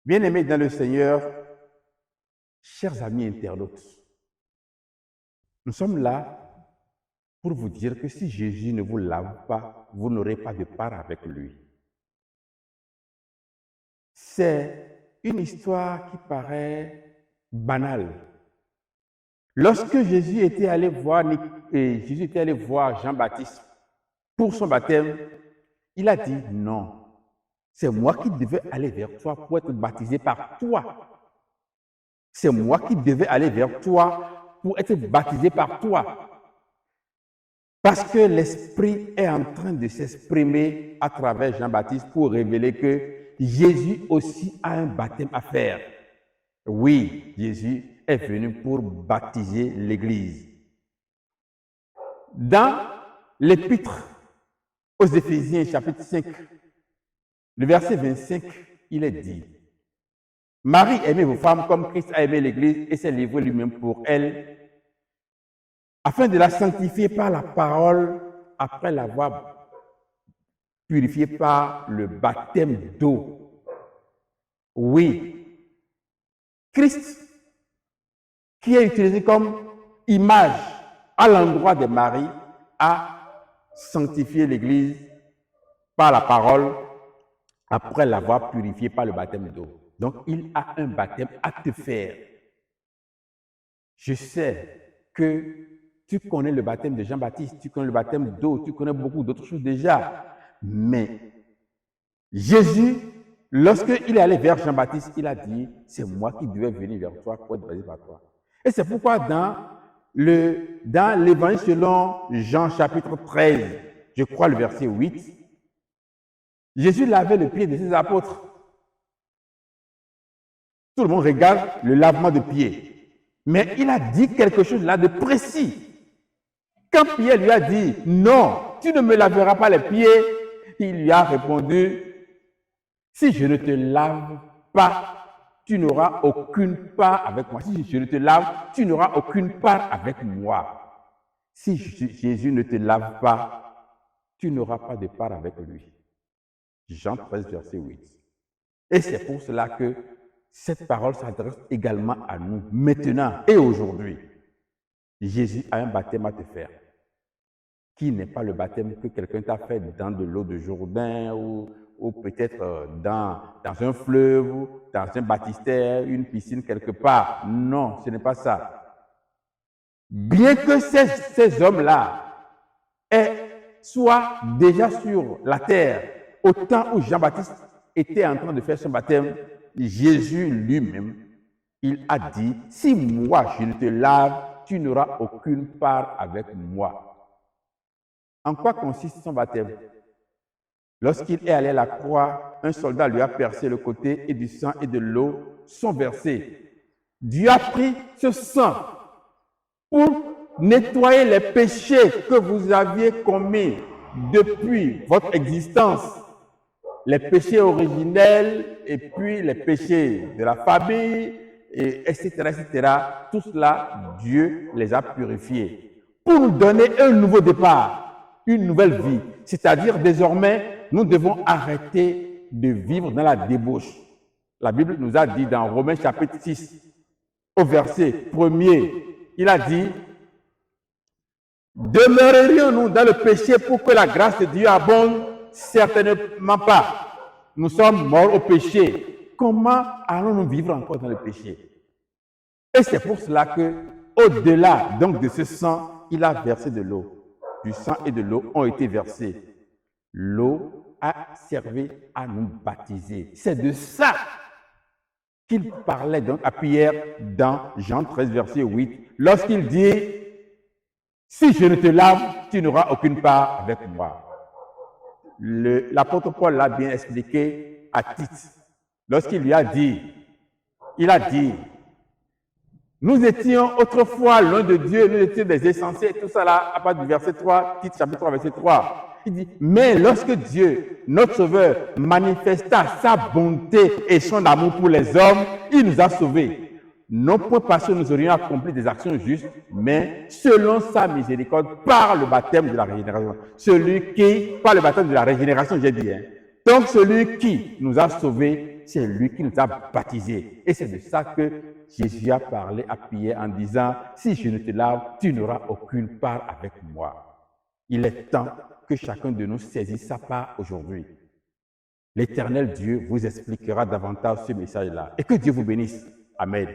Bien-aimés dans le Seigneur, chers amis internautes, nous sommes là pour vous dire que si Jésus ne vous lave pas, vous n'aurez pas de part avec lui. C'est une histoire qui paraît banale. Lorsque Jésus était allé voir Jean-Baptiste pour son baptême, il a dit non. C'est moi qui devais aller vers toi pour être baptisé par toi. C'est moi qui devais aller vers toi pour être baptisé par toi. Parce que l'Esprit est en train de s'exprimer à travers Jean-Baptiste pour révéler que Jésus aussi a un baptême à faire. Oui, Jésus est venu pour baptiser l'Église. Dans l'Épître aux Éphésiens, chapitre 5, le verset 25, il est dit: Marie, aimez vos femmes comme Christ a aimé l'Église et s'est livré lui-même pour elle, afin de la sanctifier par la parole, après l'avoir purifiée par le baptême d'eau. Oui, Christ, qui est utilisé comme image à l'endroit de Marie, a sanctifié l'Église par la parole, après l'avoir purifiée par le baptême d'eau. Donc, il a un baptême à te faire. Je sais que tu connais le baptême de Jean-Baptiste, tu connais le baptême d'eau, tu connais beaucoup d'autres choses déjà. Mais Jésus, lorsqu'il est allé vers Jean-Baptiste, il a dit, c'est moi qui devais venir vers toi pour être baptisé par toi. Et c'est pourquoi dans l'évangile selon Jean chapitre 13, je crois le verset 8, Jésus lavait le pied de ses apôtres. Tout le monde regarde le lavement de pieds. Mais il a dit quelque chose là de précis. Quand Pierre lui a dit, non, tu ne me laveras pas les pieds, il lui a répondu, si je ne te lave pas, tu n'auras aucune part avec moi. Si je ne te lave, tu n'auras aucune part avec moi. Si Jésus ne te lave pas, tu n'auras pas de part avec lui. Jean 13, verset 8. Et c'est pour cela que cette parole s'adresse également à nous, maintenant et aujourd'hui. Jésus a un baptême à te faire, qui n'est pas le baptême que quelqu'un t'a fait dans de l'eau de Jourdain ou peut-être dans un fleuve, ou dans un baptistère, une piscine quelque part. Non, ce n'est pas ça. Bien que ces hommes-là soient déjà sur la terre, au temps où Jean-Baptiste était en train de faire son baptême, Jésus lui-même, il a dit, si moi je ne te lave, tu n'auras aucune part avec moi. En quoi consiste son baptême? Lorsqu'il est allé à la croix, un soldat lui a percé le côté et du sang et de l'eau sont versés. Dieu a pris ce sang pour nettoyer les péchés que vous aviez commis depuis votre existence. Les péchés originels et puis les péchés de la famille, etc., etc. Tout cela, Dieu les a purifiés pour nous donner un nouveau départ, une nouvelle vie. C'est-à-dire, désormais, nous devons arrêter de vivre dans la débauche. La Bible nous a dit dans Romains chapitre 6, au verset 1er, il a dit, demeurerions-nous dans le péché pour que la grâce de Dieu abonde? Certainement pas. Nous sommes morts au péché. Comment allons-nous vivre encore dans le péché? Et c'est pour cela que, au-delà donc de ce sang, il a versé de l'eau. Du sang et de l'eau ont été versés. L'eau a servi à nous baptiser. C'est de ça qu'il parlait donc à Pierre dans Jean 13, verset 8, lorsqu'il dit, si je ne te lave, tu n'auras aucune part avec moi. L'apôtre Paul l'a bien expliqué à Tite. Lorsqu'il lui a dit, il a dit, nous étions autrefois loin de Dieu, nous étions des insensés, tout ça là, à partir du verset 3, Tite chapitre 3, verset 3. Il dit, mais lorsque Dieu, notre Sauveur, manifesta sa bonté et son amour pour les hommes, il nous a sauvés. Non point parce que nous aurions accompli des actions justes, mais selon sa miséricorde, par le baptême de la régénération. Celui qui, par le baptême de la régénération, j'ai dit, donc celui qui nous a sauvés c'est lui qui nous a baptisés. Et c'est de ça que Jésus a parlé à Pierre en disant, si je ne te lave, tu n'auras aucune part avec moi. Il est temps que chacun de nous saisisse sa part aujourd'hui. L'Éternel Dieu vous expliquera davantage ce message-là. Et que Dieu vous bénisse. Amen.